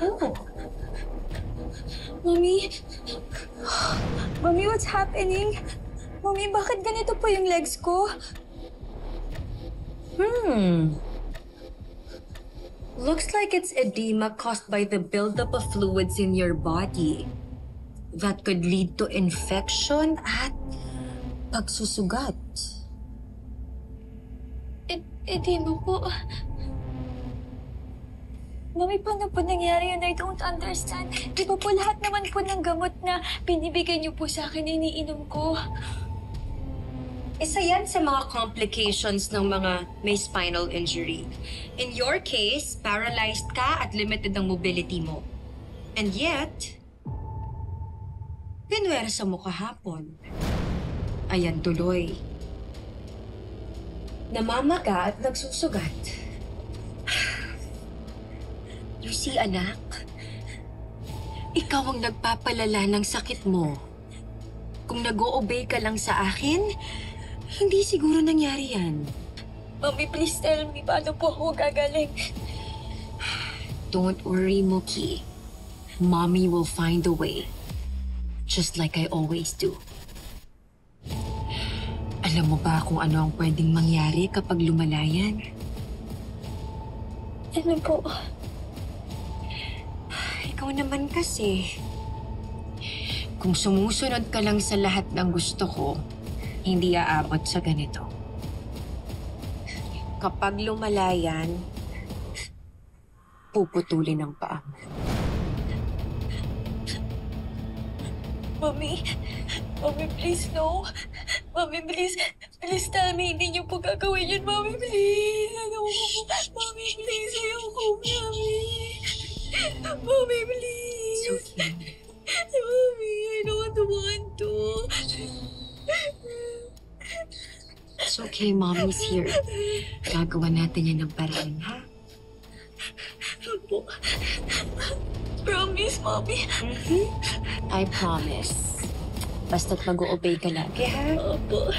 Oh. Mommy? Mommy, what's happening? Mommy, bakit ganito po yung legs ko? Looks like it's edema caused by the buildup of fluids in your body. That could lead to infection at pagsusugat. Edema po. Mami, paano po nangyari yun? I don't understand. Di ba po lahat naman po ng gamot na binibigay niyo po sa akin, iniinom ko? Isa yan sa mga complications ng mga may spinal injury. In your case, paralyzed ka at limited ang mobility mo. And yet, pinwersa mo kahapon. Ayan tuloy. Namamaga at nagsusugat. You see, anak, ikaw ang nagpapalala ng sakit mo. Kung nag-o-obey ka lang sa akin, hindi siguro nangyari yan. Mami, please tell me, paano po ako gagaling? Don't worry, Mookie. Mommy will find a way. Just like I always do. Alam mo ba kung ano ang pwedeng mangyari kapag lumala yan? Ano po? Ikaw naman kasi. Kung sumusunod ka lang sa lahat ng gusto ko, hindi aabot sa ganito. Kapag lumala yan, puputulin ang paa mo. Mami, please, no. Mami, please tell me, hindi niyo po gagawin yun, Mami, please. Mami, please, ayoko, Mami. Mami, please. It's okay. Mami, I don't want to. It's okay, Mommy's here. Gagawa natin yan ng paraan, ha? Opo. Promise, Mami. I promise. Basta't mag-o-obey ka lagi, ha? Opo.